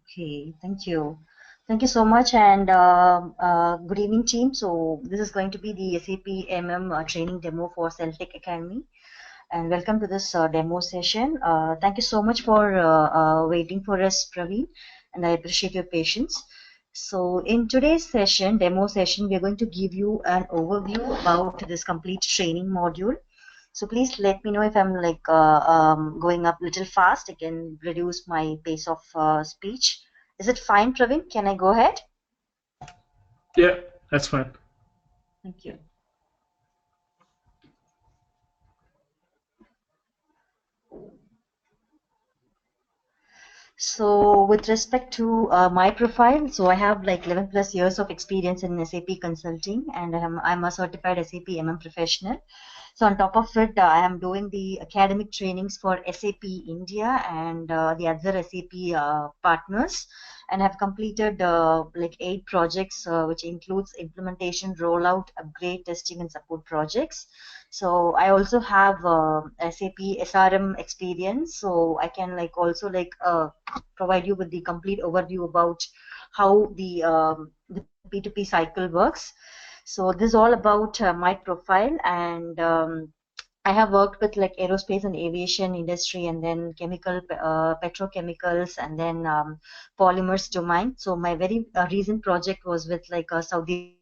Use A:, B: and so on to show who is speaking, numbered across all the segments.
A: Okay, thank you. Thank you so much, and good evening, team. So this is going to be the SAP MM training demo for Celtic Academy, and welcome to this demo session. Thank you so much for waiting for us, Praveen, and I appreciate your patience. So in today's session, demo session, we are going to give you an overview about this complete training module. So please let me know if I'm like going up a little fast. I can reduce my pace of speech. Is it fine, Praveen? Can I go ahead?
B: Yeah, that's fine.
A: Thank you. So with respect to my profile, so I have like 11 plus years of experience in SAP consulting, and I'm a certified SAP MM professional. So on top of it, I am doing the academic trainings for SAP India and the other SAP partners, and have completed like 8 projects, which includes implementation, rollout, upgrade, testing, and support projects. So I also have SAP SRM experience, so I can like also like provide you with the complete overview about how the P2P cycle works. So this is all about my profile, and I have worked with like aerospace and aviation industry, and then chemical, petrochemicals, and then polymers domain. So my very recent project was with like a Saudi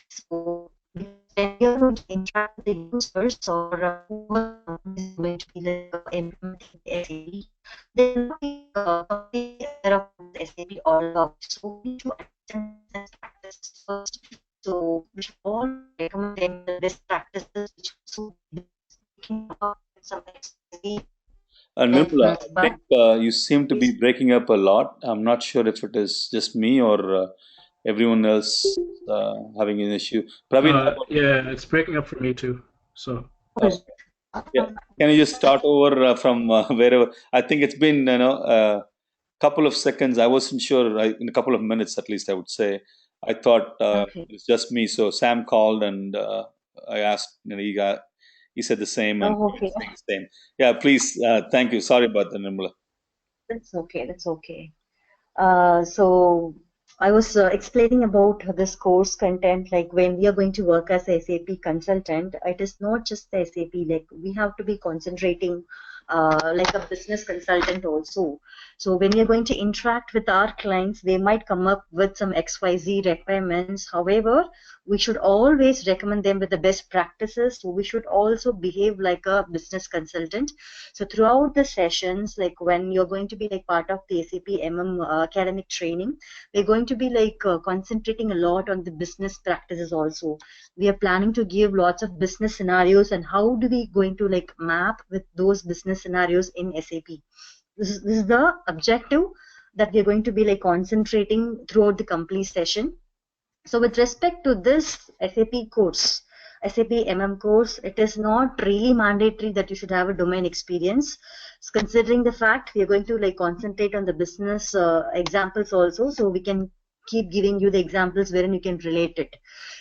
A: So when you're going to interact with the users or whoever is going to be like implementing the SAP, they will not be completely aware of what the SAP all about. So we need to understand best practices first. So we should all recommend them the best practices which so we can talk with some XYZ
C: Nirmala, I
A: but
C: think you seem to be breaking up a lot. I'm not sure if it is just me or everyone else having an issue. Praveen, how about you?
B: Yeah, it's breaking up for me too. So,
C: Uh, yeah, can you just start over from wherever? I think it's been a couple of seconds. I wasn't sure. In a couple of minutes, at least, I would say. I thought
A: okay.
C: it's just me. So Sam called and I asked. He said the same, and
A: Oh,
C: he
A: okay.
C: was saying the same. Yeah, please. Thank you. Sorry about that, Nirmala.
A: That's okay. That's okay. So I was explaining about this course content, like when we are going to work as a SAP consultant, it is not just the SAP, like we have to be concentrating like a business consultant also. So when we are going to interact with our clients, they might come up with some XYZ requirements. However, we should always recommend them with the best practices. So we should also behave like a business consultant. So throughout the sessions, like when you're going to be like part of the SAP MM academic training, we're going to be like concentrating a lot on the business practices also. We are planning to give lots of business scenarios and how do we going to like map with those business scenarios in SAP. This is the objective that we're going to be like concentrating throughout the complete session. So with respect to this SAP course, SAP MM course, it is not really mandatory that you should have a domain experience. So considering the fact we are going to like concentrate on the business examples also, so we can keep giving you the examples wherein you can relate it.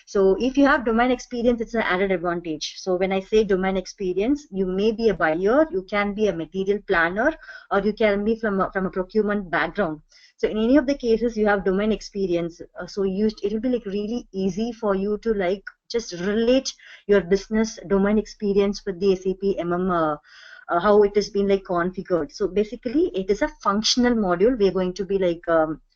A: So if you have domain experience, it's an added advantage. So when I say domain experience, you may be a buyer, you can be a material planner, or you can be from a procurement background. So in any of the cases you have domain experience, so it will be like really easy for you to like just relate your business domain experience with the SAP MM, how it has been like configured. So basically it is a functional module we are going to be like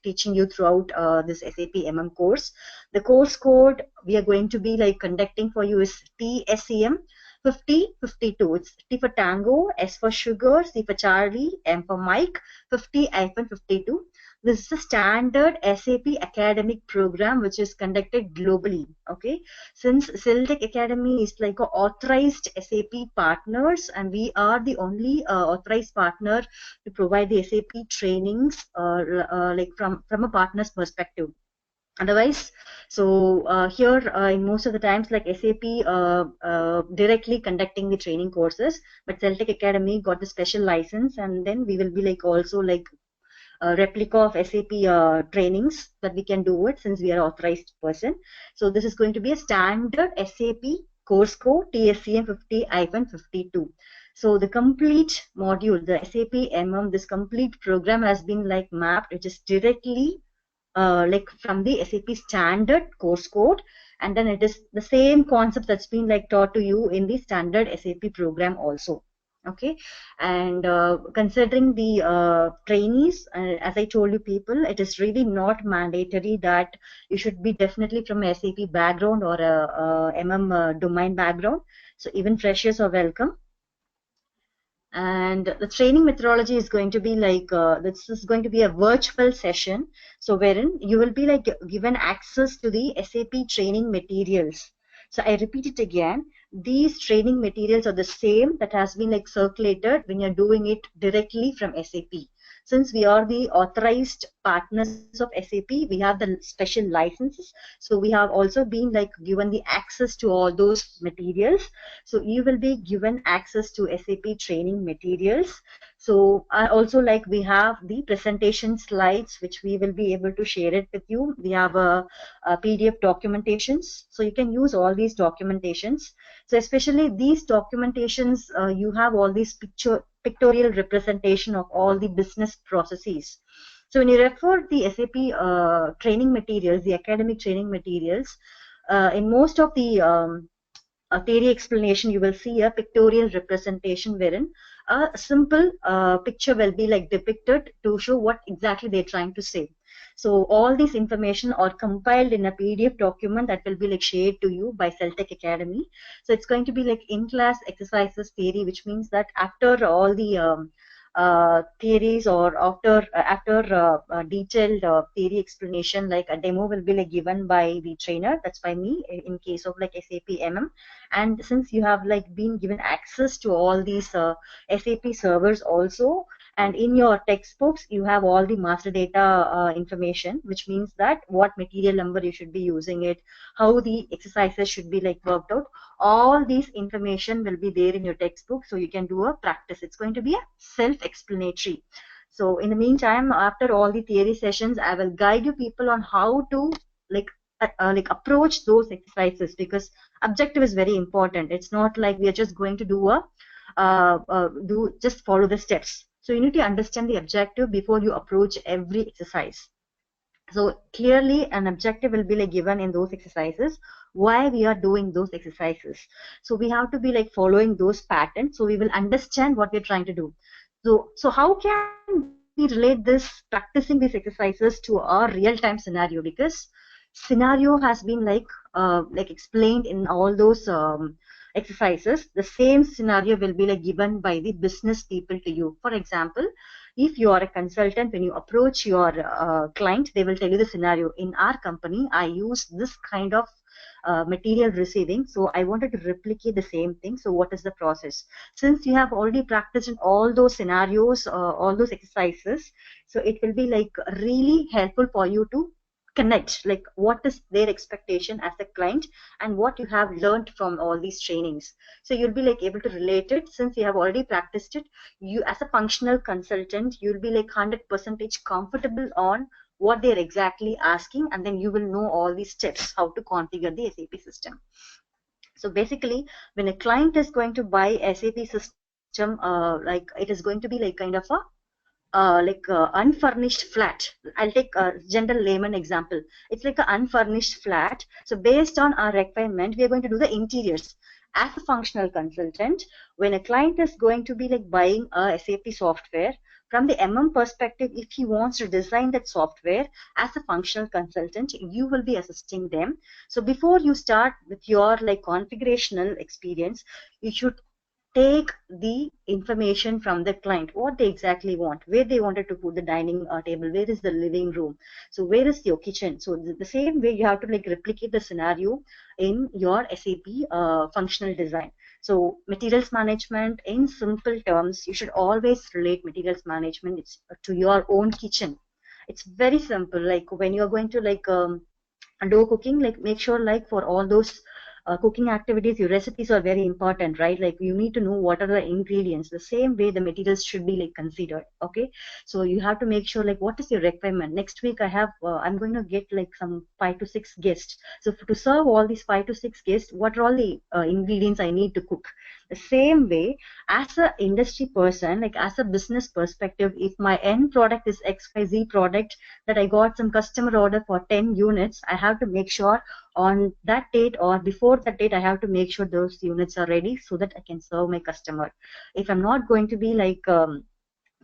A: teaching you throughout this SAP MM course. The course code we are going to be like conducting for you is TSEM 5052. It's T for Tango, S for Sugar, C for Charlie, M for Mike, 50-52. This is a standard SAP academic program which is conducted globally. Okay, since Siltech Academy is like a authorized SAP partners, and we are the only authorized partner to provide the SAP trainings, like from a partner's perspective. Otherwise, so here in most of the times, like SAP directly conducting the training courses, but Celtic Academy got the special license, and then we will be like also like a replica of SAP trainings that we can do it since we are authorized person. So this is going to be a standard SAP course code TSCM 50-52. So the complete module, the SAP MM, this complete program has been like mapped, which is directly like from the SAP standard course code, and then it is the same concept that's been like taught to you in the standard SAP program also. Okay, and considering the trainees, as I told you people, it is really not mandatory that you should be definitely from a SAP background or a MM domain background. So even freshers are welcome. And the training methodology is going to be like this is going to be a virtual session, so wherein you will be like given access to the SAP training materials. So I repeat it again, these training materials are the same that has been like circulated when you're doing it directly from SAP. Since we are the authorized partners of SAP, we have the special licenses, so we have also been like given the access to all those materials. So you will be given access to SAP training materials. So also like we have the presentation slides which we will be able to share it with you. We have a PDF documentations, so you can use all these documentations. So especially these documentations, you have all these pictorial representation of all the business processes. So when you refer the SAP training materials, the academic training materials, in most of the theory explanation, you will see a pictorial representation wherein a simple picture will be like depicted to show what exactly they're trying to say. So all this information are compiled in a PDF document that will be like shared to you by Celtech Academy. So it's going to be like in-class exercises theory, which means that after all the theories or after detailed theory explanation, like a demo will be like given by the trainer, that's by me in case of like SAP MM. And since you have like been given access to all these SAP servers also, and in your textbooks you have all the master data information, which means that what material number you should be using it, how the exercises should be like worked out, all these information will be there in your textbook, so you can do a practice. It's going to be a self-explanatory. So in the meantime, after all the theory sessions, I will guide you people on how to like approach those exercises, because objective is very important. It's not like we are just going to do just follow the steps. So you need to understand the objective before you approach every exercise. So clearly an objective will be like given in those exercises, why we are doing those exercises. So we have to be like following those patterns, so we will understand what we're trying to do. So how can we relate this practicing these exercises to our real-time scenario? Because scenario has been like explained in all those exercises. The same scenario will be like given by the business people to you. For example, if you are a consultant, when you approach your client, they will tell you the scenario. In our company, I use this kind of material receiving, so I wanted to replicate the same thing. So what is the process? Since you have already practiced in all those scenarios, all those exercises, so it will be like really helpful for you to connect like what is their expectation as a client and what you have learned from all these trainings. So you'll be like able to relate it, since you have already practiced it. You as a functional consultant, you'll be like 100% comfortable on what they're exactly asking, and then you will know all these steps how to configure the SAP system. So basically, when a client is going to buy SAP system, like it is going to be like kind of a unfurnished flat. I'll take a general layman example. It's like an unfurnished flat. So based on our requirement, we are going to do the interiors. As a functional consultant, when a client is going to be like buying a SAP software, from the MM perspective, if he wants to design that software, as a functional consultant, you will be assisting them. So before you start with your like configurational experience, you should take the information from the client, what they exactly want, where they wanted to put the dining table, where is the living room, so where is your kitchen. So the same way you have to like replicate the scenario in your SAP functional design. So materials management, in simple terms, you should always relate materials management to your own kitchen. It's very simple. Like when you're going to like do cooking, like make sure like for all those cooking activities, your recipes are very important, right? Like you need to know what are the ingredients. The same way the materials should be like considered. Okay, so you have to make sure like what is your requirement. Next week I have I'm going to get like some 5 to 6 guests. So to serve all these 5 to 6 guests, what are all the ingredients I need to cook. The same way, as a industry person, like as a business perspective, if my end product is XYZ product, that I got some customer order for 10 units, I have to make sure on that date or before that date, I have to make sure those units are ready so that I can serve my customer. If I'm not going to be like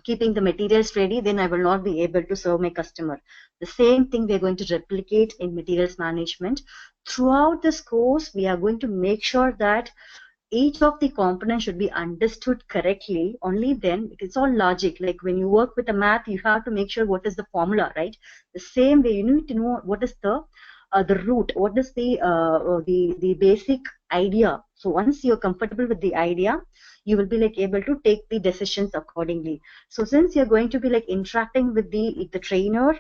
A: keeping the materials ready, then I will not be able to serve my customer. The same thing we are going to replicate in materials management. Throughout this course, we are going to make sure that each of the components should be understood correctly. Only then it's all logic. Like when you work with a math, you have to make sure what is the formula, right? The same way you need to know what is the root, what is the basic idea. So once you're comfortable with the idea, you will be like able to take the decisions accordingly. So since you're going to be like interacting with the trainer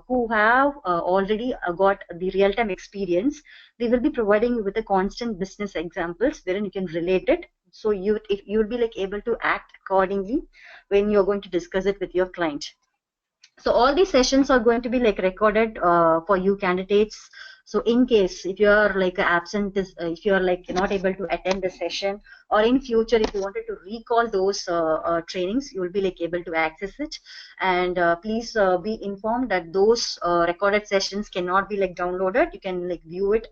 A: who have already got the real-time experience, they will be providing you with a constant business examples wherein you can relate it. So you will be like able to act accordingly when you're going to discuss it with your client. So all these sessions are going to be like recorded for you candidates. So in case if you are like absent, if you are like not able to attend the session, or in future if you wanted to recall those trainings, you will be like able to access it. And please be informed that those recorded sessions cannot be like downloaded. You can like view it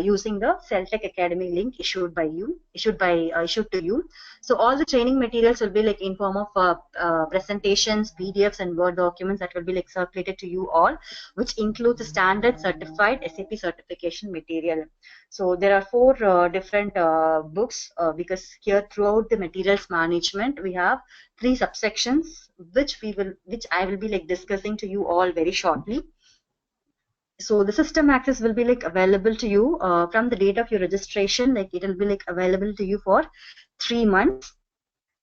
A: using the Celtech Academy link issued to you. So all the training materials will be like in form of presentations, PDFs, and Word documents that will be like circulated to you all, which includes the standard certified SAP certification material. So there are 4 different books because here throughout the materials management we have 3 subsections, which I will be like discussing to you all very shortly. So the system access will be like available to you from the date of your registration. Like it will be like available to you for 3 months.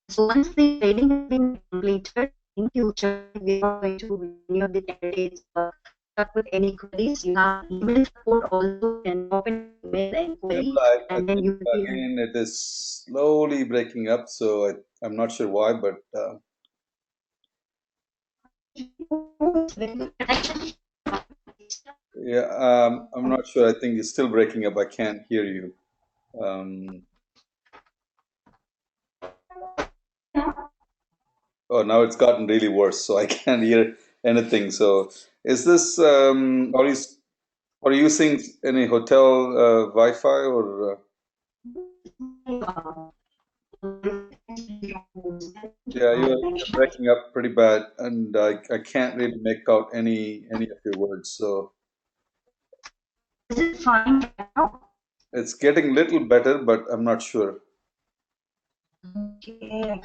A: So once the training has been completed, in future we are going to many of the candidates stuck with any queries. You have email support also, and open email inquiry,
C: I
A: and then
C: think
A: you will be
C: again it is slowly breaking up, so I'm not sure why, but yeah, I'm not sure. I think it's still breaking up. I can't hear you. Oh, now it's gotten really worse, so I can't hear anything. So, is this are you using any hotel Wi-Fi or? Yeah, you're breaking up pretty bad, and I can't really make out any of your words. So
A: Is it fine now?
C: it's getting a little better, but I'm not sure.
A: Okay.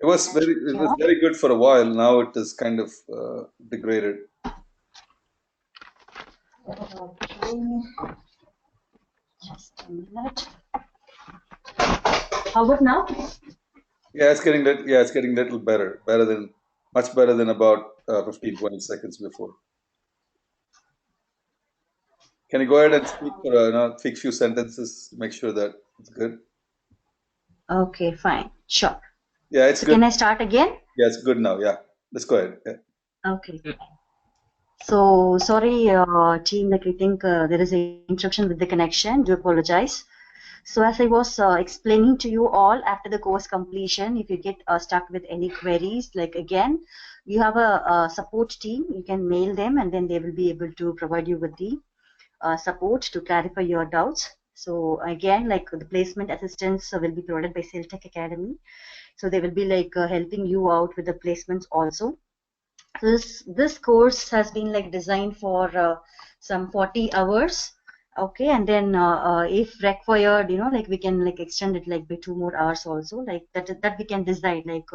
C: It was very good for a while. Now it is kind of degraded.
A: Okay. Just a minute. How about now?
C: Yeah, it's getting a little better. Much better than about 15-20 seconds before. Can you go ahead and speak for a few sentences? Make sure that it's good.
A: Okay, fine. Sure.
C: Yeah, it's
A: So
C: good.
A: can I start again?
C: Yeah, it's good now. Yeah, let's go ahead. Yeah.
A: Okay. So sorry, team. Like I think there is an interruption with the connection. Do apologize. So as I was explaining to you all, after the course completion, if you get stuck with any queries, like again, you have a support team. You can mail them, and then they will be able to provide you with the support to clarify your doubts. So again, like the placement assistance will be provided by Celtech Academy. So they will be like helping you out with the placements also. This course has been like designed for some 40 hours. Okay, and then if required, like we can like extend it like by 2 more hours also, like that we can decide. Like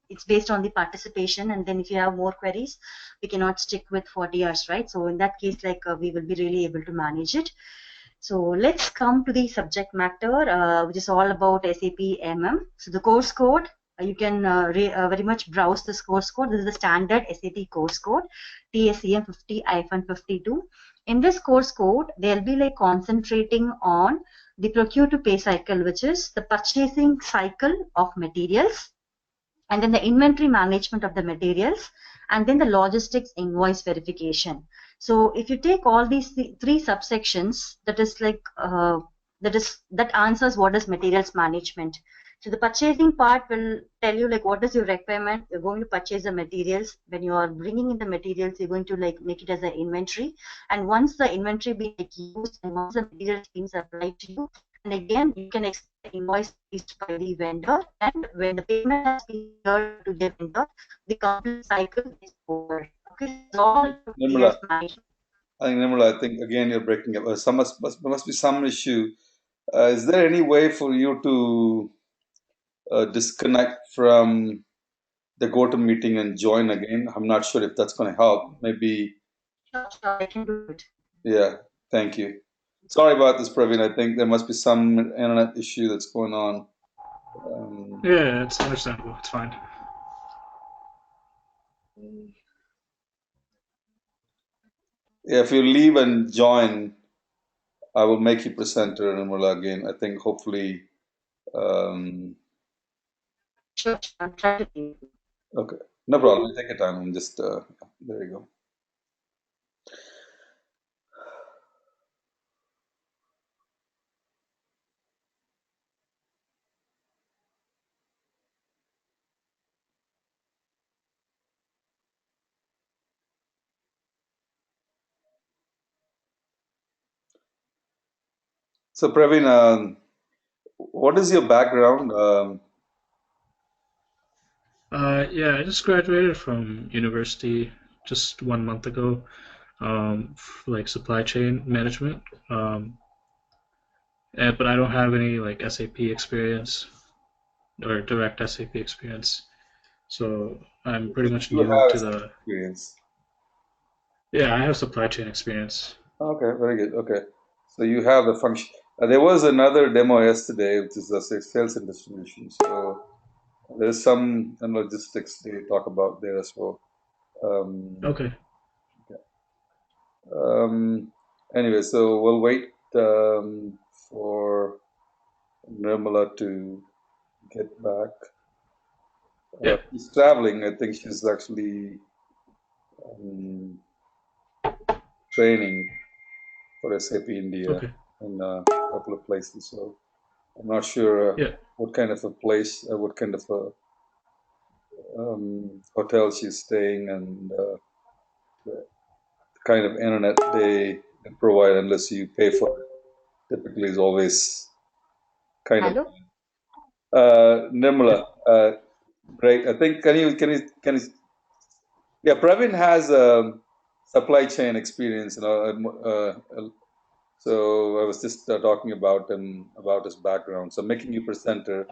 A: it's based on the participation, and then if you have more queries, we cannot stick with 40 hours, right? So in that case, like we will be really able to manage it. So let's come to the subject matter, which is all about SAP MM. So the course code, you can very much browse this course code. This is the standard SAP course code, TSCM 50-52. In this course code, they'll be like concentrating on the procure to pay cycle, which is the purchasing cycle of materials, and then the inventory management of the materials, and then the logistics invoice verification. So if you take all these three subsections, that is like that answers what is materials management. So the purchasing part will tell you like what is your requirement. You're going to purchase the materials. When you are bringing in the materials, you're going to like make it as an inventory. And once the inventory being like used and once the materials being supplied to you, and again you can expect the invoice released by the vendor. And when the payment has been cleared to the vendor, the complete cycle is over. Okay, it's all
C: Nirmala,
A: materials management.
C: I think again you're breaking up. Some must be some issue. Is there any way for you to disconnect from the go-to meeting and join again? I'm not sure if that's going to help. Maybe,
A: Sure, sure, I can do it.
C: yeah. Thank you. Sorry about this, Praveen. I think there must be some internet issue that's going on.
B: yeah, it's understandable. It's fine.
C: Yeah, if you leave and join, I will make you presenter, Nirmala, again. I think hopefully.
A: Sure, sure, I'll try to do it.
C: Okay, no problem. Take your time. I'm just there you go. So, Praveen, what is your background?
B: Yeah, I just graduated from university just 1 month ago, like supply chain management. But I don't have any like SAP experience or direct SAP experience. So I'm pretty much
C: You
B: new
C: have
B: to the.
C: experience.
B: Yeah, I have supply chain experience.
C: Okay, very good. Okay, so you have the function. There was another demo yesterday, which is the sales and distribution. So there's some logistics they talk about there as well.
B: Okay.
C: Um, anyway, so we'll wait for Nirmala to get back.
B: Yeah.
C: She's traveling. I think she's actually training for SAP India
B: Okay.
C: in a couple of places. So I'm not sure
B: Yeah.
C: what kind of a place, what kind of a hotel she's staying, and the kind of internet they provide, unless you pay for it, typically is always kind of.
A: Hello?
C: Nirmala, great. I think can you? Yeah, Praveen has supply chain experience. So I was just talking about him, about his background. So making you presenter,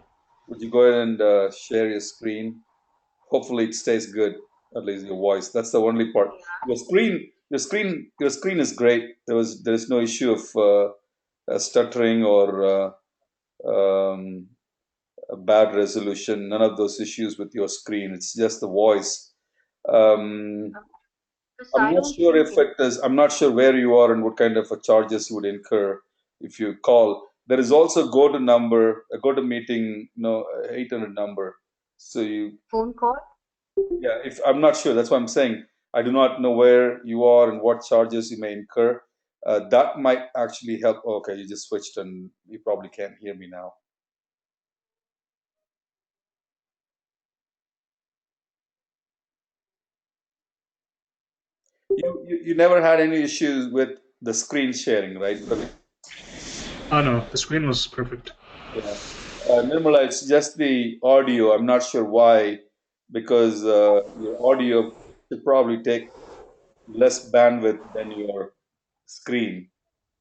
C: would you go ahead and share your screen? Hopefully it stays good, at least your voice. That's the only part. Your screen is great. There's no issue of stuttering or a bad resolution. None of those issues with your screen. It's just the voice. Um,
A: Because
C: I'm
A: I
C: not
A: don't
C: sure
A: see
C: if
A: any.
C: it is, I'm not sure where you are and what kind of a charges you would incur if you call. There is also go to meeting, 800 number. So
A: Phone call?
C: yeah, if I'm not sure, that's what I'm saying. I do not know where you are and what charges you may incur. That might actually help. Okay, you just switched and you probably can't hear me now. You never had any issues with the screen sharing, right?
B: Oh no, the screen was perfect.
C: Yeah. Nirmala, it's just the audio. I'm not sure why, because your audio should probably take less bandwidth than your screen.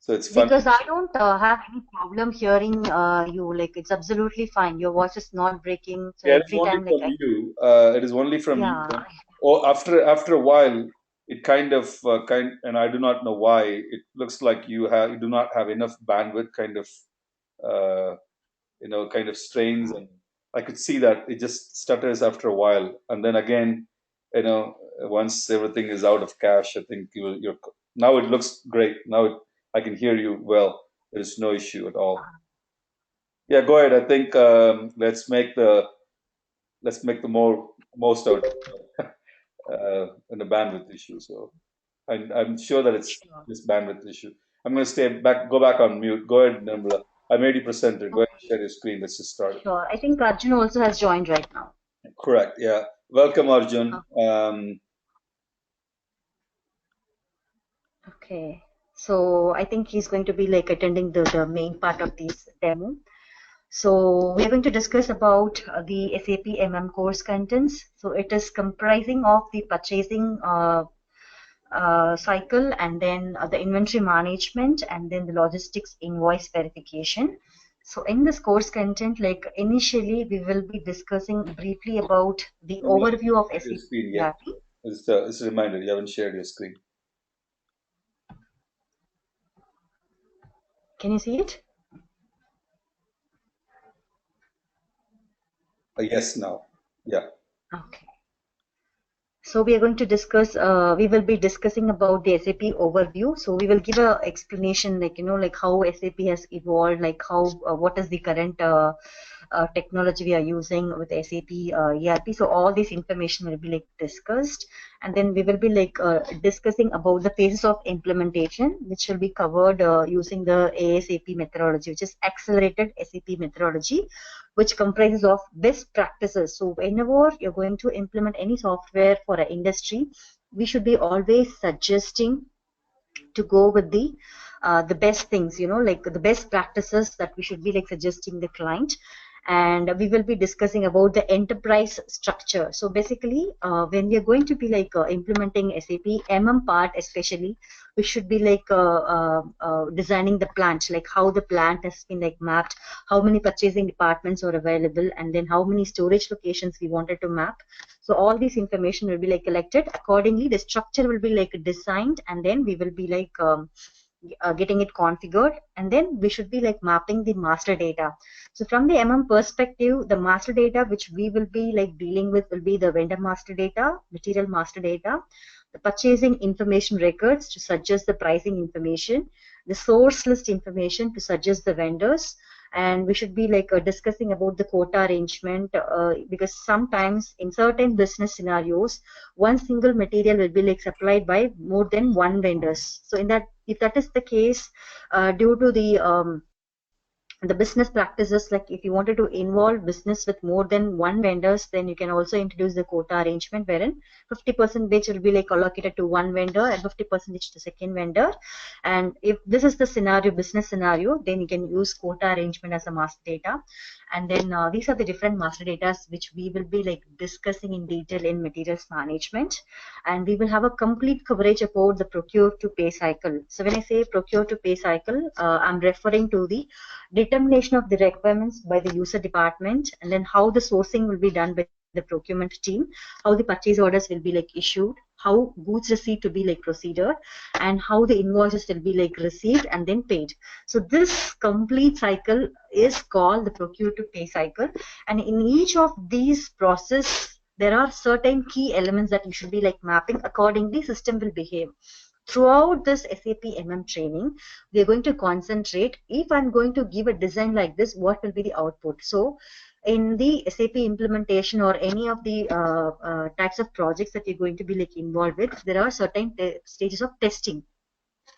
C: So it's fun.
A: Because I don't have any problem hearing you. Like it's absolutely fine. Your voice is not breaking. So
C: Yeah, it is
A: every
C: only
A: time, like
C: from
A: I,
C: you. It is only from you.
A: yeah,
C: Or after a while, it kind of and I do not know why. It looks like you do not have enough bandwidth, uh, kind of strains, and I could see that it just stutters after a while, and then again, once everything is out of cache, I think you're now it looks great. Now I can hear you well. There is no issue at all. Yeah, go ahead. I think let's make the most out in the bandwidth issue. So I'm sure that it's
A: sure.
C: this bandwidth issue. I'm going to go back on mute. Go ahead, Nirmala. I made you presenter. Go ahead and
A: Okay,
C: share your screen. Let's just start.
A: sure. I think Arjun also has joined right now.
C: Correct. Yeah. Welcome, Arjun.
A: Okay. So I think he's going to be like attending the main part of this demo. So we are going to discuss about the SAP MM course contents. So it is comprising of the purchasing cycle, and then the inventory management, and then the logistics invoice verification. So in this course content, like initially we will be discussing briefly about the
C: Nirmala, you
A: overview of
C: haven't shared your
A: SAP
C: screen yet.
A: ERP.
C: It's a reminder. You haven't shared your screen.
A: Can you see it?
C: Yes, now. Yeah.
A: Okay. So we are going to discuss, we will be discussing about the SAP overview. So we will give a explanation, like, like how SAP has evolved, like how, what is the current technology we are using with SAP ERP. So all this information will be like discussed, and then we will be like discussing about the phases of implementation, which will be covered using the ASAP methodology, which is accelerated SAP methodology, which comprises of best practices. So whenever you're going to implement any software for an industry, we should be always suggesting to go with the best things, like the best practices that we should be like suggesting the client. And we will be discussing about the enterprise structure. So basically, when we are going to be like implementing SAP MM part, especially, we should be like designing the plant, like how the plant has been like mapped, how many purchasing departments are available, and then how many storage locations we wanted to map. So all this information will be like collected accordingly. The structure will be like designed, and then we will be like getting it configured, and then we should be like mapping the master data. So from the MM perspective, the master data which we will be like dealing with will be the vendor master data, material master data, the purchasing information records to suggest the pricing information, the source list information to suggest the vendors. And we should be like discussing about the quota arrangement, because sometimes in certain business scenarios, one single material will be like supplied by more than one vendors. So in that, if that is the case, due to the business practices, like if you wanted to involve business with more than one vendors, then you can also introduce the quota arrangement, wherein 50% will be like allocated to one vendor and 50% to the second vendor. And if this is the scenario, business scenario, then you can use quota arrangement as a master data. And then these are the different master data which we will be like discussing in detail in materials management. And we will have a complete coverage about the procure to pay cycle. So when I say procure to pay cycle, I'm referring to the determination of the requirements by the user department, and then how the sourcing will be done by the procurement team, how the purchase orders will be like issued, how goods received to be like proceeded, and how the invoices will be like received and then paid. So this complete cycle is called the procure to pay cycle. And in each of these process, there are certain key elements that you should be like mapping. Accordingly, system will behave. Throughout this SAP MM training, we are going to concentrate, if I'm going to give a design like this, what will be the output? So in the SAP implementation or any of the types of projects that you're going to be like involved with, there are certain stages of testing.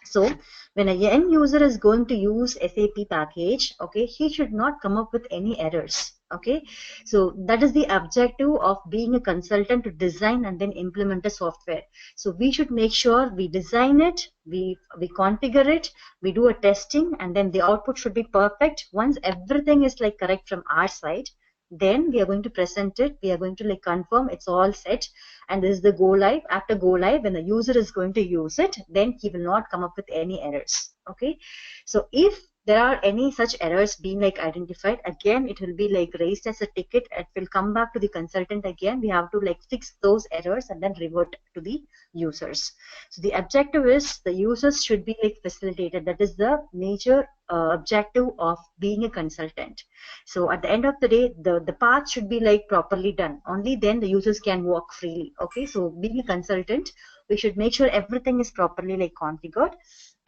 A: So when an end user is going to use SAP package, okay, he should not come up with any errors. Okay, so that is the objective of being a consultant, to design and then implement a software. So we should make sure we design it, we configure it, we do a testing, and then the output should be perfect. Once everything is like correct from our side, Then we are going to present it. We are going to like confirm it's all set, and this is the go live. After go live, when the user is going to use it, then he will not come up with any errors. Okay, so if there are any such errors being like identified, again it will be like raised as a ticket. It will come back to the consultant again. We have to like fix those errors and then revert to the users. So the objective is the users should be like facilitated. That is the major objective of being a consultant. So at the end of the day, the path should be like properly done. Only then the users can walk freely. Okay, so being a consultant, we should make sure everything is properly like configured.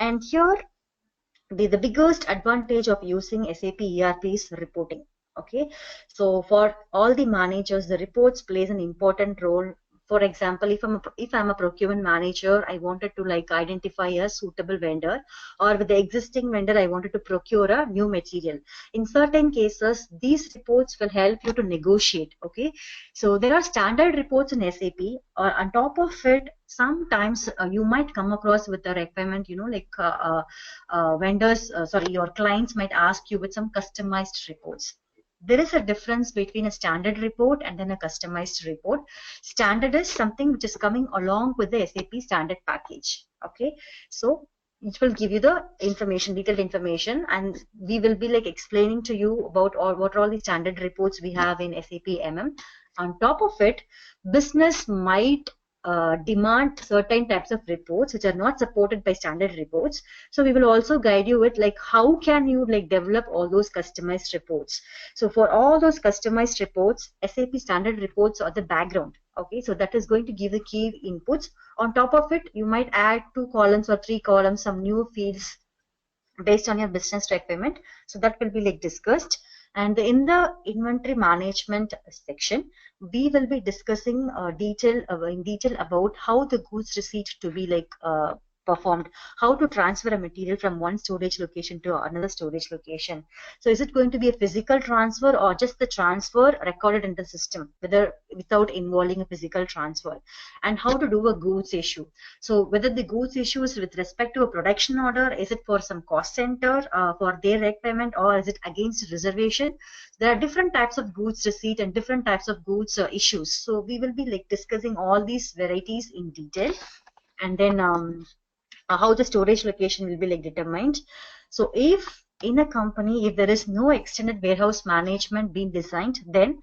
A: And here the biggest advantage of using SAP ERP is reporting. Okay, so for all the managers, the reports plays an important role. For example, if I'm a procurement manager, I wanted to like identify a suitable vendor, or with the existing vendor, I wanted to procure a new material. In certain cases, these reports will help you to negotiate. Okay, so there are standard reports in SAP, or on top of it, sometimes you might come across with a requirement, like your clients might ask you with some customized reports. There is a difference between a standard report and then a customized report. Standard is something which is coming along with the SAP standard package. Okay, so it will give you the information, detailed information, and we will be like explaining to you about what are all the standard reports we have in SAP MM. On top of it, business might demand certain types of reports which are not supported by standard reports. So we will also guide you with like how can you like develop all those customized reports. So for all those customized reports, SAP standard reports are the background. Okay, so that is going to give the key inputs. On top of it, you might add 2 columns or 3 columns, some new fields based on your business requirement. So that will be like discussed. And in the inventory management section, we will be discussing in detail about how the goods receipt to be like performed, how to transfer a material from one storage location to another storage location. So is it going to be a physical transfer or just the transfer recorded in the system, without involving a physical transfer, and how to do a goods issue. So whether the goods issue is with respect to a production order, is it for some cost center for their requirement, or is it against reservation? There are different types of goods receipt and different types of goods issues. So we will be like discussing all these varieties in detail, and then how the storage location will be like determined. So if in a company, if there is no extended warehouse management being designed, then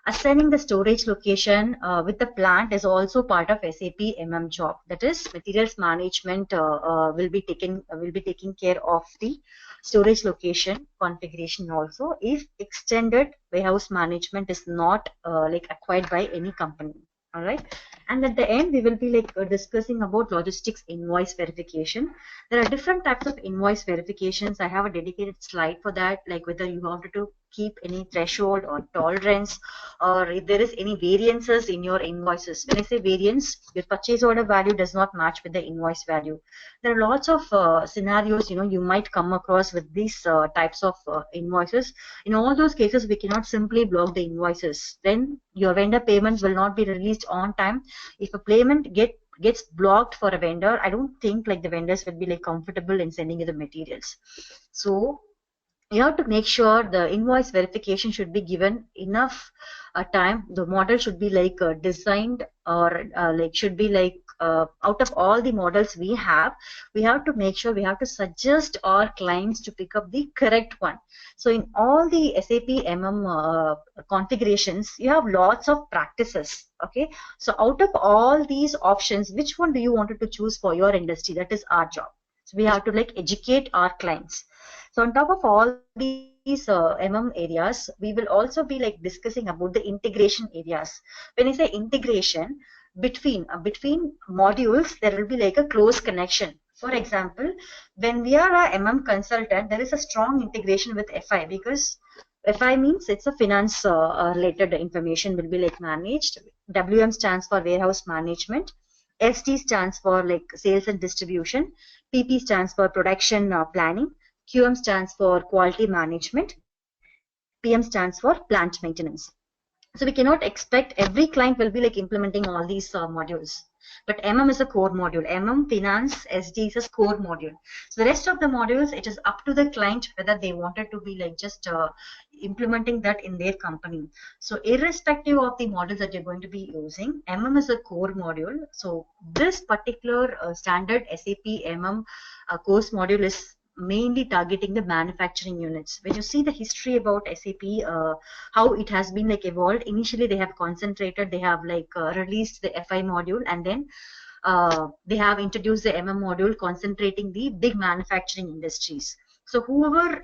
A: assigning the storage location with the plant is also part of SAP MM job. That is, materials management will be taking care of the storage location configuration also, if extended warehouse management is not like acquired by any company. All right, and at the end we will be like discussing about logistics invoice verification. There are different types of invoice verifications. I have a dedicated slide for that, like whether you wanted to keep any threshold or tolerance, or if there is any variances in your invoices. When I say variance, your purchase order value does not match with the invoice value. There are lots of scenarios you might come across with these types of invoices. In all those cases, we cannot simply block the invoices. Then your vendor payment will not be released on time. If a payment gets blocked for a vendor, I don't think like the vendors will be like comfortable in sending you the materials. So you have to make sure the invoice verification should be given enough time. The model should be like designed, or like should be like out of all the models we have to make sure we have to suggest our clients to pick up the correct one. So in all the SAP MM configurations, you have lots of practices. Okay, so out of all these options, which one do you want to choose for your industry? That is our job. So we have to like educate our clients. So on top of all these MM areas, we will also be like discussing about the integration areas. When I say integration, between modules, there will be like a close connection. For example, when we are a MM consultant, there is a strong integration with FI, because FI means it's a finance related information will be like managed. WM stands for warehouse management. SD stands for like sales and distribution. PP stands for production planning. QM stands for quality management. PM stands for plant maintenance. So we cannot expect every client will be like implementing all these modules. But MM is a core module. MM, Finance, SD is a core module. So the rest of the modules, it is up to the client whether they wanted to be like just implementing that in their company. So irrespective of the models that you're going to be using, MM is a core module. So this particular standard SAP MM course module is mainly targeting the manufacturing units. When you see the history about SAP, how it has been like evolved, initially they have concentrated, they have like released the FI module, and then they have introduced the MM module concentrating the big manufacturing industries. So whoever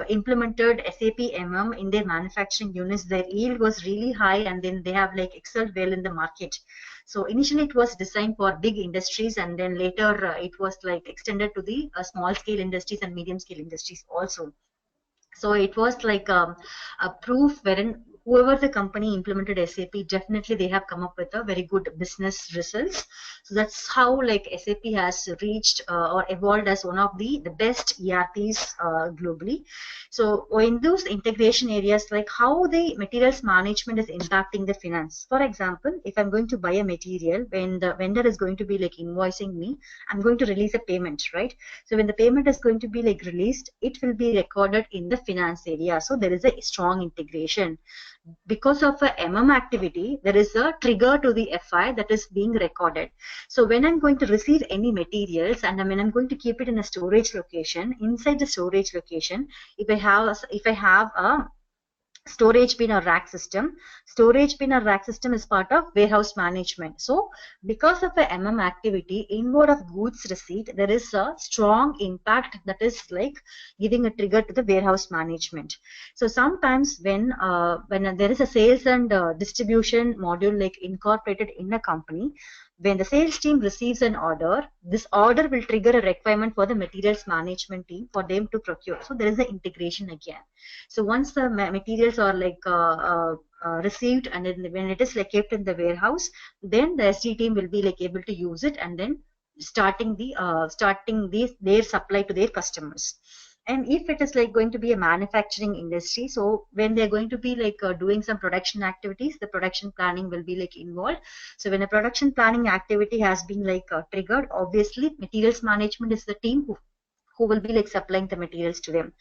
A: implemented SAP MM in their manufacturing units, their yield was really high, and then they have like excelled well in the market. So initially it was designed for big industries, and then later it was like extended to the small scale industries and medium scale industries also. So it was like a proof wherein whoever the company implemented SAP, definitely they have come up with a very good business results. So that's how like SAP has reached or evolved as one of the best ERPs globally. So in those integration areas, like how the materials management is impacting the finance. For example, if I'm going to buy a material, when the vendor is going to be like invoicing me, I'm going to release a payment, right? So when the payment is going to be like released, it will be recorded in the finance area. So there is a strong integration. Because of a MM activity, there is a trigger to the FI that is being recorded. So when I'm going to receive any materials, and when I'm going to keep it in a storage location, inside the storage location, if I have a storage bin or rack system. Storage bin or rack system is part of warehouse management. So because of the MM activity, inward of goods receipt, there is a strong impact that is like giving a trigger to the warehouse management. So sometimes when there is a sales and distribution module like incorporated in a company, when the sales team receives an order, this order will trigger a requirement for the materials management team for them to procure. So there is an integration again. So once the materials are like received, and then when it is like kept in the warehouse, then the SD team will be like able to use it, and then starting their supply to their customers. And if it is like going to be a manufacturing industry, so when they're going to be like doing some production activities, the production planning will be like involved. So when a production planning activity has been like triggered, obviously materials management is the team who will be like supplying the materials to them.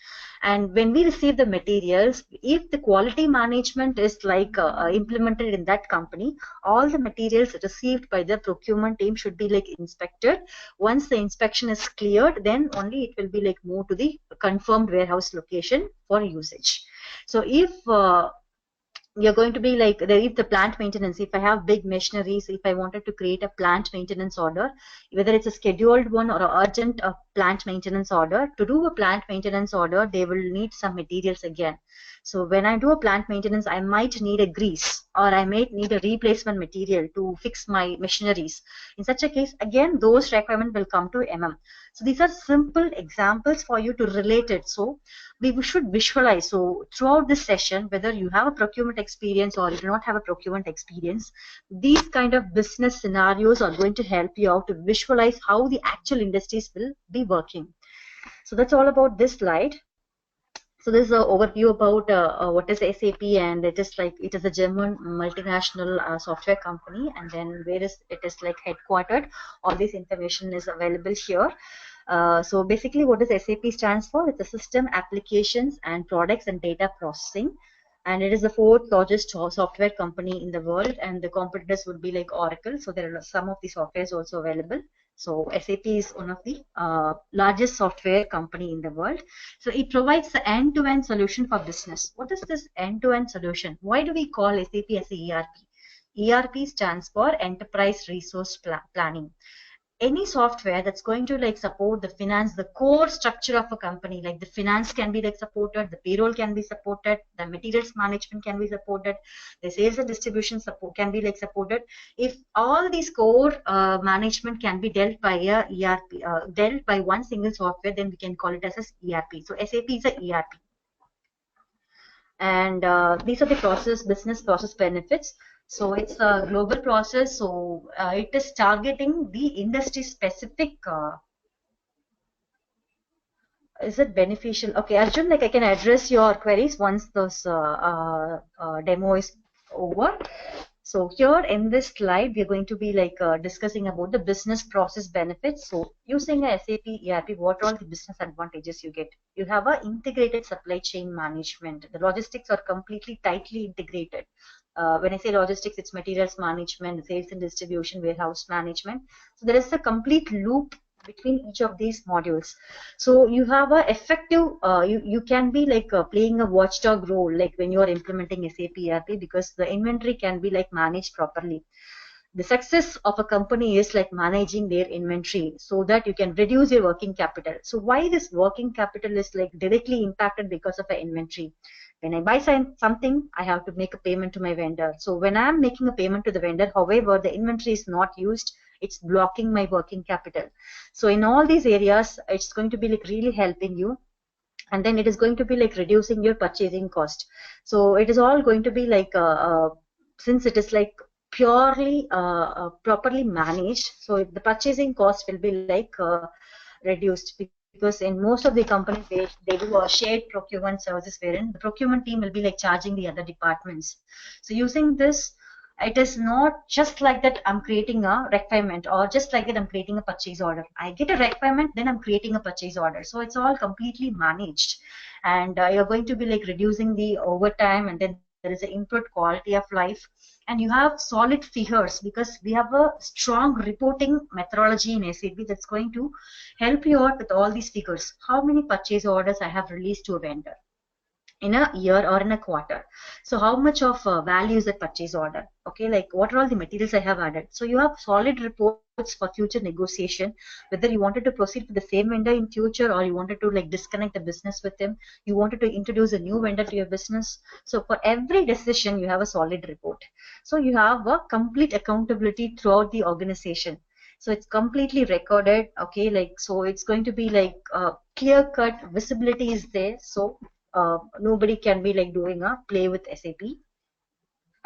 A: And when we receive the materials, if the quality management is like implemented in that company, all the materials received by the procurement team should be like inspected. Once the inspection is cleared, then only it will be like moved to the confirmed warehouse location for usage. So if you're going to be like if the plant maintenance, if I have big machineries, if I wanted to create a plant maintenance order, whether it's a scheduled one or an urgent plant maintenance order, to do a plant maintenance order, they will need some materials again. So when I do a plant maintenance, I might need a grease, or I might need a replacement material to fix my machineries. In such a case, again, those requirements will come to MM. So these are simple examples for you to relate it. So we should visualize. So throughout this session, whether you have a procurement experience or you do not have a procurement experience, these kind of business scenarios are going to help you out to visualize how the actual industries will be working. So that's all about this slide. So this is an overview about what is SAP, and it is a German multinational software company, and then where is it is like headquartered. All this information is available here. So basically what does SAP stands for? It's a system, applications, and products and data processing. And it is the fourth largest software company in the world, and the competitors would be like Oracle. So there are some of the softwares also available. So SAP is one of the largest software company in the world. So it provides the end-to-end solution for business. What is this end-to-end solution? Why do we call SAP as a ERP? ERP stands for Enterprise Resource Planning. Any software that's going to like support the finance, the core structure of a company, like the finance can be like supported, the payroll can be supported, the materials management can be supported, the sales and distribution support can be like supported. If all these core management can be dealt by a ERP, dealt by one single software, then we can call it as ERP. So SAP is a ERP. And these are the business process benefits. So it's a global process. So it is targeting the industry specific. Is it beneficial? Okay, Arjun, like I can address your queries once this demo is over. So here in this slide, we are going to be like discussing about the business process benefits. So using a SAP ERP, what are all the business advantages you get? You have a integrated supply chain management. The logistics are completely tightly integrated. When I say logistics, it's materials management, sales and distribution, warehouse management. So there is a complete loop between each of these modules. So you have a effective, you can be like playing a watchdog role, like when you are implementing SAP ERP, because the inventory can be like managed properly. The success of a company is like managing their inventory so that you can reduce your working capital. So why this working capital is like directly impacted because of an inventory? When I buy something, I have to make a payment to my vendor. So when I'm making a payment to the vendor, however, the inventory is not used, it's blocking my working capital. So in all these areas, it's going to be like really helping you. And then it is going to be like reducing your purchasing cost. So it is all going to be like, since it is like purely properly managed, so the purchasing cost will be like reduced, because in most of the companies they do a shared procurement services wherein the procurement team will be like charging the other departments. So using this, it is not just like that I'm creating a requirement, or just like that I'm creating a purchase order. I get a requirement, then I'm creating a purchase order. So it's all completely managed, and you're going to be like reducing the overtime, and then there is an improved quality of life, and you have solid figures, because we have a strong reporting methodology in SAP that's going to help you out with all these figures. How many purchase orders I have released to a vendor in a year or in a quarter? So how much of value is that purchase order? Okay, like what are all the materials I have added? So you have solid reports for future negotiation, whether you wanted to proceed with the same vendor in future, or you wanted to like disconnect the business with him, you wanted to introduce a new vendor to your business. So for every decision, you have a solid report. So you have a complete accountability throughout the organization. So it's completely recorded. Okay, like, so it's going to be like clear cut visibility is there. So nobody can be like doing a play with SAP.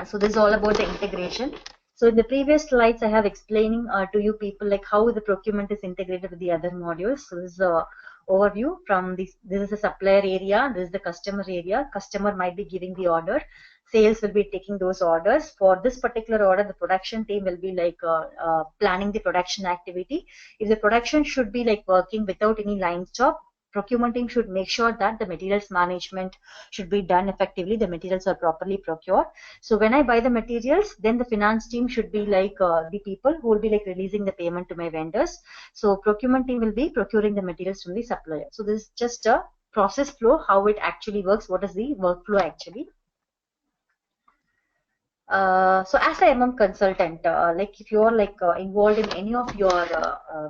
A: So this is all about the integration. So in the previous slides, I have explaining to you people like how the procurement is integrated with the other modules. So this is a overview from this. This is a supplier area. This is the customer area. Customer might be giving the order. Sales will be taking those orders. For this particular order, the production team will be like planning the production activity. If the production should be like working without any line stop, procurement team should make sure that the materials management should be done effectively. The materials are properly procured. So when I buy the materials, then the finance team should be like the people who will be like releasing the payment to my vendors. So procurement team will be procuring the materials from the supplier. So this is just a process flow, how it actually works. What is the workflow actually? So as a MM consultant, like if you are like involved in any of your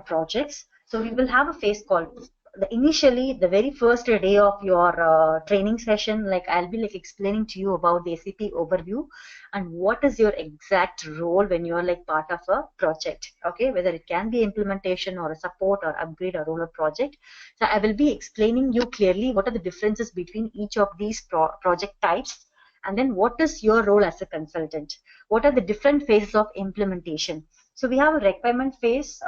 A: projects, so we will have a phase called initially the very first day of your training session. Like I'll be like explaining to you about the SAP overview and what is your exact role when you are like part of a project. Okay, whether it can be implementation or a support or upgrade or roller project. So I will be explaining you clearly what are the differences between each of these project types. And then what is your role as a consultant? What are the different phases of implementation? So we have a requirement phase,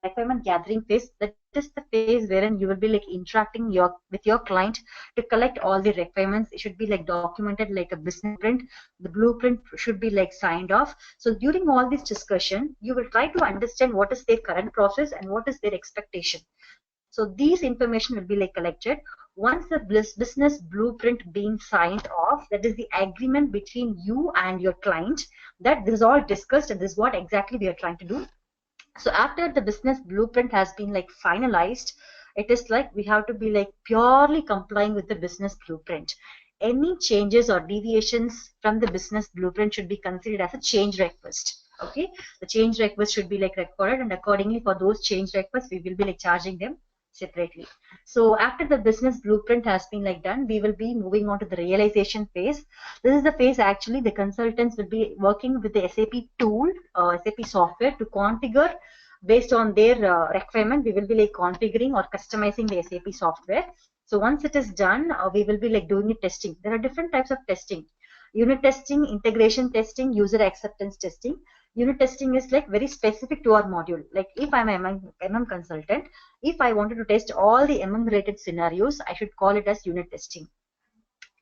A: requirement gathering phase. That is the phase wherein you will be like interacting with your client to collect all the requirements. It should be like documented like a business print. The blueprint should be like signed off. So during all this discussion, you will try to understand what is their current process and what is their expectation. So these information will be like collected. Once the business blueprint being signed off, that is the agreement between you and your client, that this is all discussed and this is what exactly we are trying to do. So after the business blueprint has been like finalized, it is like we have to be like purely complying with the business blueprint. Any changes or deviations from the business blueprint should be considered as a change request. Okay, the change request should be like recorded, and accordingly for those change requests we will be like charging them separately. So after the business blueprint has been like done, we will be moving on to the realization phase. This is the phase actually the consultants will be working with the SAP tool, SAP software to configure based on their requirement. We will be like configuring or customizing the SAP software. So once it is done, we will be like doing a testing. There are different types of testing: unit testing, integration testing, user acceptance testing. Unit testing is like very specific to our module. Like if I'm an MM consultant, if I wanted to test all the MM related scenarios, I should call it as unit testing.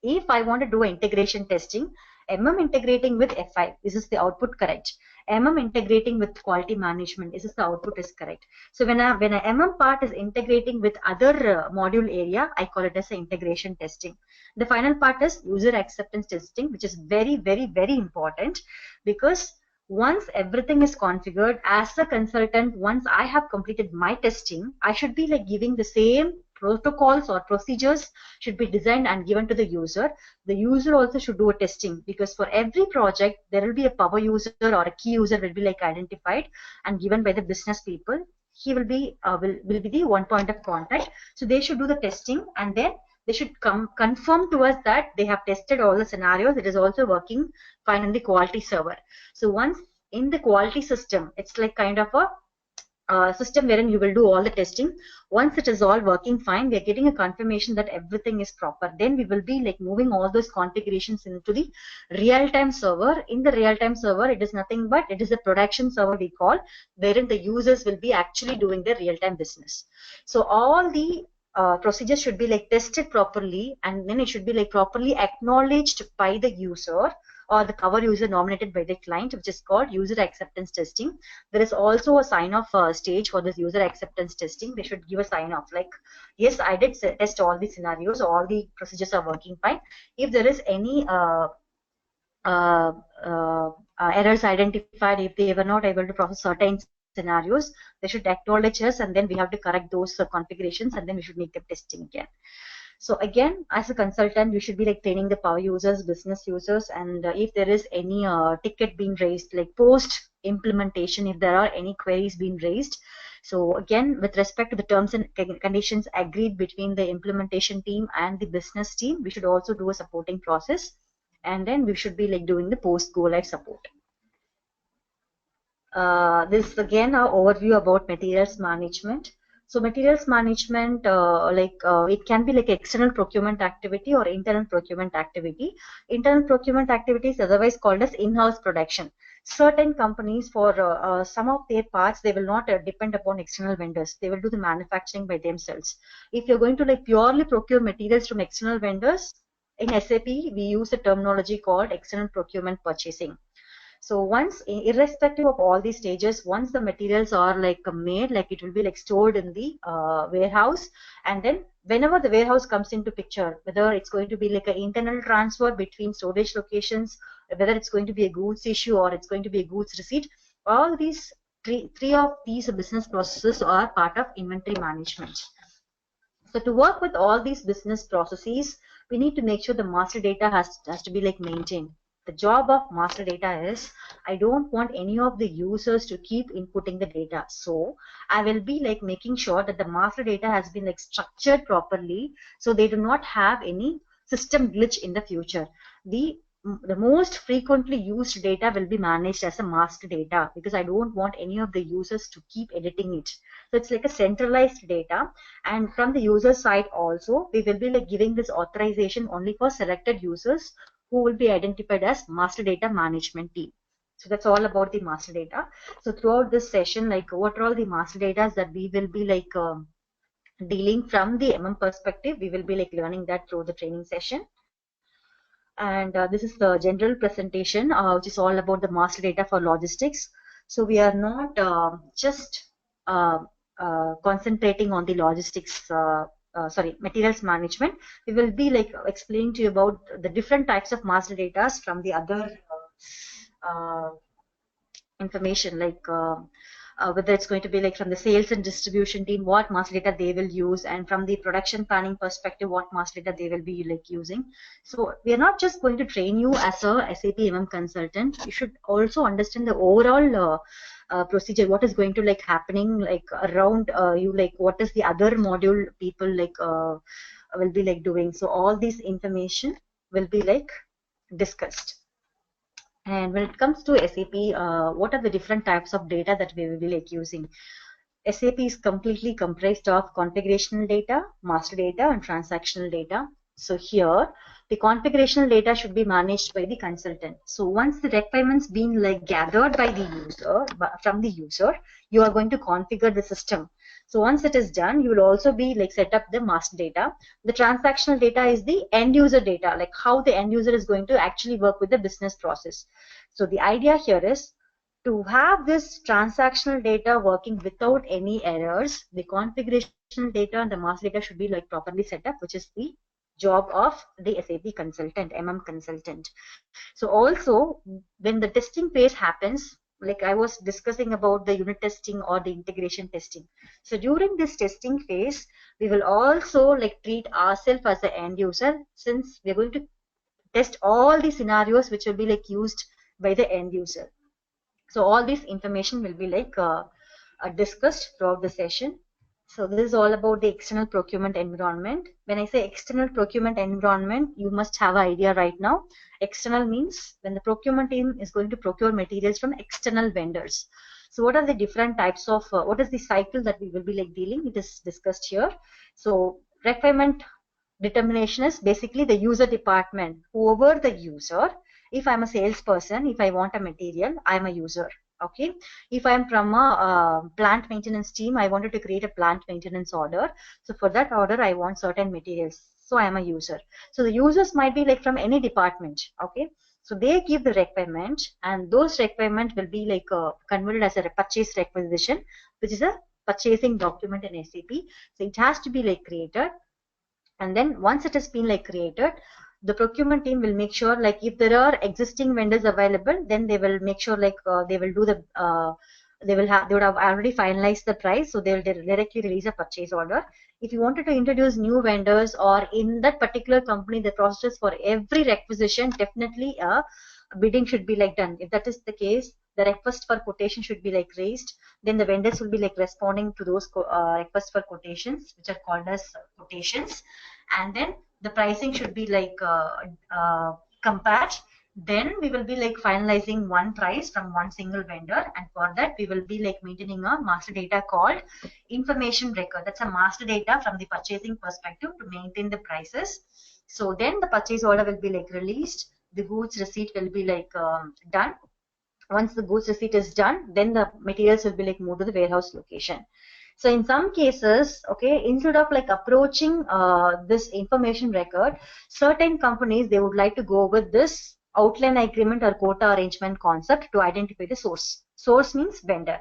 A: If I want to do integration testing, MM integrating with FI, this is the output correct. MM integrating with quality management, this is the output is correct. So when a MM part is integrating with other module area, I call it as a integration testing. The final part is user acceptance testing, which is very, very, very important, because once everything is configured, as a consultant, once I have completed my testing, I should be like giving the same protocols or procedures should be designed and given to the user. The user also should do a testing, because for every project there will be a power user or a key user will be like identified and given by the business people. He will be will be the one point of contact. So they should do the testing, and then they should confirm to us that they have tested all the scenarios. It is also working fine in the quality server. So once in the quality system, it's like kind of a system wherein you will do all the testing. Once it is all working fine, we are getting a confirmation that everything is proper. Then we will be like moving all those configurations into the real-time server. In the real-time server, it is nothing but it is a production server we call, wherein the users will be actually doing their real-time business. So all the procedures should be like tested properly, and then it should be like properly acknowledged by the user or the power user nominated by the client, which is called user acceptance testing. There is also a sign-off stage for this user acceptance testing. They should give a sign-off like, yes, I did test all the scenarios, all the procedures are working fine. If there is any errors identified, if they were not able to process certain scenarios, they should acknowledge us, and then we have to correct those configurations, and then we should make the testing again. So again, as a consultant, you should be like training the power users, business users, and if there is any ticket being raised, like post implementation, if there are any queries being raised. So again, with respect to the terms and conditions agreed between the implementation team and the business team, we should also do a supporting process, and then we should be like doing the post go live support. This is again our overview about materials management. So materials management, it can be like external procurement activity or internal procurement activity. Internal procurement activity is otherwise called as in-house production. Certain companies, for some of their parts, they will not depend upon external vendors. They will do the manufacturing by themselves. If you're going to like purely procure materials from external vendors, in SAP, we use a terminology called external procurement purchasing. So once, irrespective of all these stages, once the materials are like made, like it will be like stored in the warehouse, and then whenever the warehouse comes into picture, whether it's going to be like an internal transfer between storage locations, whether it's going to be a goods issue or it's going to be a goods receipt, all these three of these business processes are part of inventory management. So to work with all these business processes, we need to make sure the master data has to be like maintained. The job of master data is, I don't want any of the users to keep inputting the data. So I will be like making sure that the master data has been like structured properly, so they do not have any system glitch in the future. The most frequently used data will be managed as a master data, because I don't want any of the users to keep editing it. So it's like a centralized data, and from the user side also, we will be like giving this authorization only for selected users who will be identified as master data management team. So that's all about the master data. So throughout this session, like what are all the master data that we will be like dealing from the MM perspective, we will be like learning that through the training session. And this is the general presentation, which is all about the master data for logistics. So we are not just concentrating on the logistics materials management. We will be like explaining to you about the different types of master data from the other information, like whether it's going to be like from the sales and distribution team, what master data they will use, and from the production planning perspective, what master data they will be like using. So we are not just going to train you as a SAP MM consultant. You should also understand the overall procedure, what is going to like happening like around you, like what is the other module people like will be like doing. So all this information will be like discussed. And when it comes to SAP, what are the different types of data that we will be like using? SAP is completely comprised of configurational data, master data, and transactional data. So here, the configurational data should be managed by the consultant. So once the requirements being like gathered by the user, from the user, you are going to configure the system. So once it is done, you will also be like set up the master data. The transactional data is the end user data, like how the end user is going to actually work with the business process. So the idea here is to have this transactional data working without any errors. The configurational data and the master data should be like properly set up, which is the job of the SAP consultant, consultant. So also when the testing phase happens, like I was discussing about the unit testing or the integration testing. So during this testing phase, we will also like treat ourselves as the end user, since we're going to test all the scenarios which will be like used by the end user. So all this information will be like discussed throughout the session. So this is all about the external procurement environment. When I say external procurement environment, you must have an idea right now. External means when the procurement team is going to procure materials from external vendors. So what are the different types of, what is the cycle that we will be like dealing? It is discussed here. So requirement determination is basically the user department. Whoever the user, if I'm a salesperson, if I want a material, I'm a user. Okay, if I'm from a plant maintenance team, I wanted to create a plant maintenance order. So for that order, I want certain materials. So I am a user. So the users might be like from any department. Okay, so they give the requirement, and those requirement will be like converted as a purchase requisition, which is a purchasing document in SAP. So it has to be like created. And then once it has been like created, the procurement team will make sure like if there are existing vendors available, then they will make sure like they will do the they would have already finalized the price, so they will directly release a purchase order. If you wanted to introduce new vendors, or in that particular company, the process for every requisition, definitely a bidding should be like done. If that is the case, the request for quotation should be like raised. Then the vendors will be like responding to those requests for quotations, which are called as quotations. And then the pricing should be like compared. Then we will be like finalizing one price from one single vendor, and for that we will be like maintaining a master data called information record. That's a master data from the purchasing perspective to maintain the prices. So then the purchase order will be like released, the goods receipt will be like done. Once the goods receipt is done, then the materials will be like moved to the warehouse location. So in some cases, okay, instead of like approaching this information record, certain companies, they would like to go with this outline agreement or quota arrangement concept to identify the source. Source means vendor.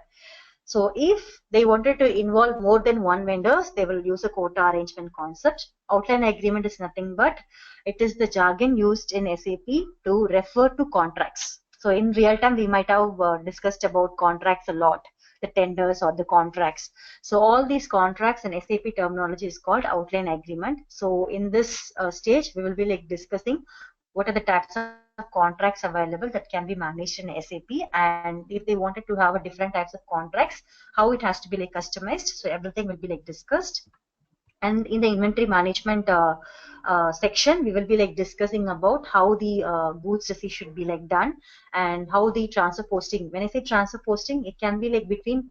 A: So if they wanted to involve more than one vendors, they will use a quota arrangement concept. Outline agreement is nothing but it is the jargon used in SAP to refer to contracts. So in real time, we might have discussed about contracts a lot, the tenders or the contracts. So all these contracts in SAP terminology is called outline agreement. So in this stage, we will be like discussing what are the types of contracts available that can be managed in SAP, and if they wanted to have a different types of contracts, how it has to be like customized. So everything will be like discussed. And in the inventory management section, we will be like discussing about how the goods receipt should be like done, and how the transfer posting. When I say transfer posting, it can be like between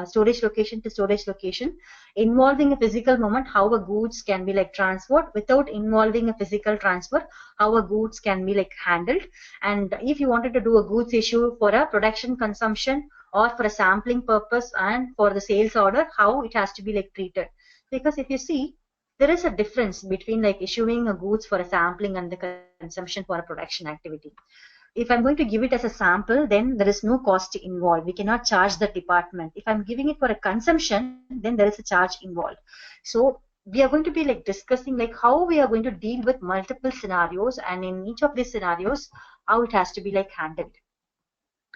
A: storage location to storage location, involving a physical moment, how a goods can be like transferred without involving a physical transfer, how a goods can be like handled. And if you wanted to do a goods issue for a production consumption or for a sampling purpose and for the sales order, how it has to be like treated. Because if you see, there is a difference between like issuing a goods for a sampling and the consumption for a production activity. If I'm going to give it as a sample, then there is no cost involved. We cannot charge the department. If I'm giving it for a consumption, then there is a charge involved. So we are going to be like discussing like how we are going to deal with multiple scenarios, and in each of these scenarios, how it has to be like handled.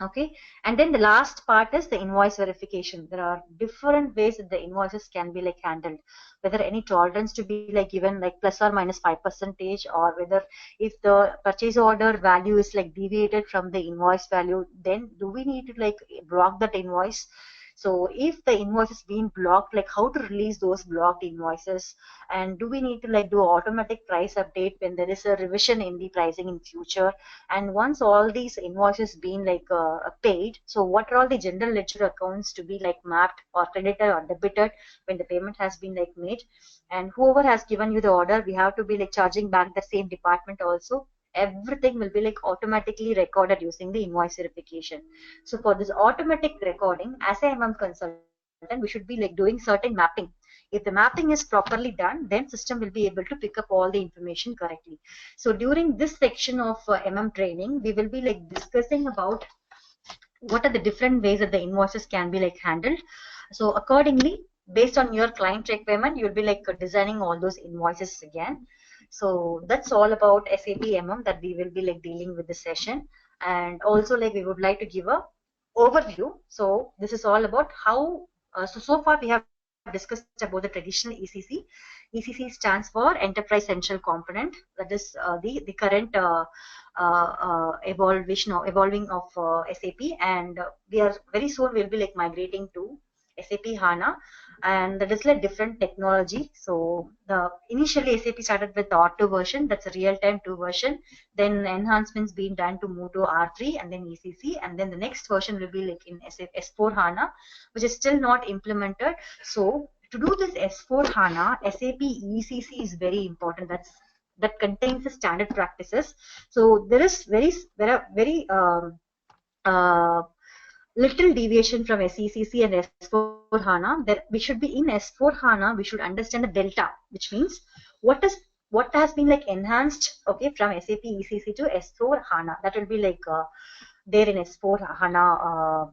A: Okay, and then the last part is the invoice verification. There are different ways that the invoices can be like handled, whether any tolerance to be like given like plus or minus 5%, or whether if the purchase order value is like deviated from the invoice value, then do we need to like block that invoice? So if the invoice is being blocked, like how to release those blocked invoices, and do we need to like do automatic price update when there is a revision in the pricing in future? And once all these invoices being like paid, so what are all the general ledger accounts to be like mapped or credited or debited when the payment has been like made? And whoever has given you the order, we have to be like charging back the same department also. Everything will be like automatically recorded using the invoice verification. So for this automatic recording, as a MM consultant, we should be like doing certain mapping. If the mapping is properly done, then system will be able to pick up all the information correctly. So during this section of MM training, we will be like discussing about what are the different ways that the invoices can be like handled. So accordingly, based on your client requirement, you'll be like designing all those invoices again. So that's all about SAP MM that we will be like dealing with this session. And also like we would like to give a overview. So this is all about how, so far we have discussed about the traditional ECC. ECC stands for Enterprise Central Component. That is the current evolving of SAP, and we are very soon will be like migrating to SAP HANA, and that is like different technology. So the initially SAP started with the R2 version, that's a real-time 2 version. Then enhancements being done to move to R3 and then ECC, and then the next version will be like in S4 HANA, which is still not implemented. So to do this S4 HANA, SAP ECC is very important. That contains the standard practices. So there are very little deviation from SECC and S4 HANA. That we should be in S4 HANA, we should understand the delta, which means what has been like enhanced, okay, from SAP ECC to S4 HANA. That will be like there in S4 HANA,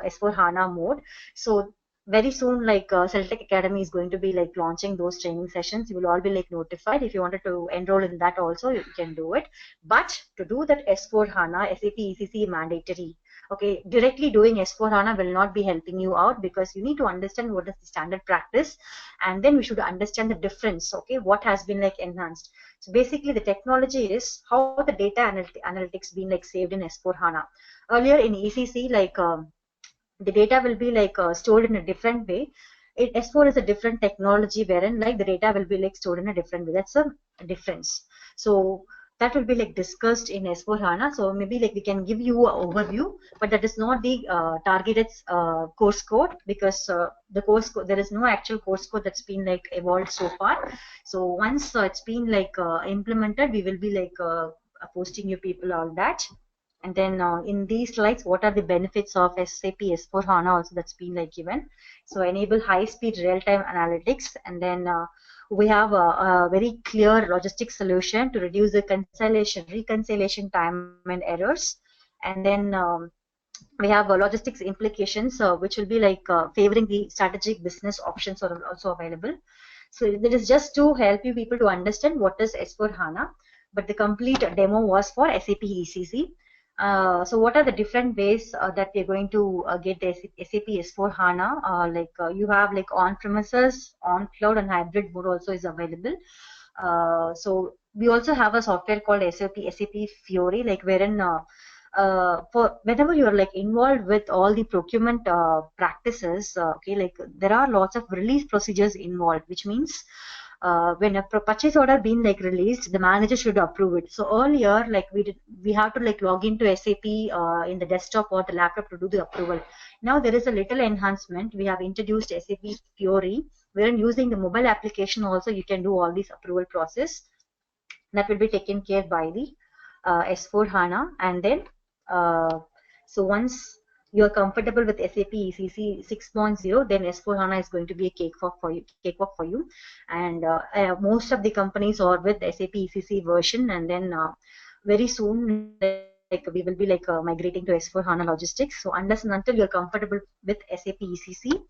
A: S4 HANA mode. So very soon, like Celtech Academy is going to be like launching those training sessions. You will all be like notified. If you wanted to enroll in that also, you can do it. But to do that S4 HANA, SAP ECC mandatory. Okay, directly doing S4 HANA will not be helping you out, because you need to understand what is the standard practice, and then we should understand the difference. Okay, what has been like enhanced. So basically, the technology is how the data analytics been like saved in S4 HANA. Earlier in ECC, like the data will be like stored in a different way. S4 is a different technology wherein like the data will be like stored in a different way. That's a difference. So that will be like discussed in S4 HANA. So maybe like we can give you an overview, but that is not the targeted course code, because the course code, there is no actual course code that's been like evolved so far. So once it's been like implemented, we will be like posting you people all that. And then in these slides, what are the benefits of SAP S4 HANA also that's been like given. So enable high-speed real-time analytics, and then we have a very clear logistic solution to reduce the reconciliation time and errors. And then we have logistics implications, which will be like favoring the strategic business options are also available. So that is just to help you people to understand what is S4 HANA, but the complete demo was for SAP ECC. So what are the different ways that we're going to get the SAP S4 HANA? You have like on-premises, on-cloud, and hybrid mode also is available. So we also have a software called SAP Fiori, like wherein for whenever you're like involved with all the procurement practices, okay, like there are lots of release procedures involved, which means when a purchase order being like released, the manager should approve it. So earlier, like we have to like log into SAP in the desktop or the laptop to do the approval. Now there is a little enhancement. We have introduced SAP Fiori, wherein using the mobile application also you can do all this approval process. That will be taken care by the S4 HANA. And then so once you are comfortable with SAP ECC 6.0, then S4 HANA is going to be a cakewalk for you. And most of the companies are with SAP ECC version, and then very soon like we will be like migrating to S4 HANA logistics. So unless and until you're comfortable with SAP ECC,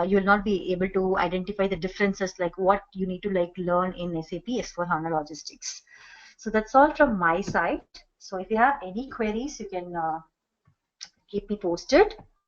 A: you will not be able to identify the differences, like what you need to like learn in SAP S4 HANA logistics. So that's all from my side. So if you have any queries, you can keep me posted.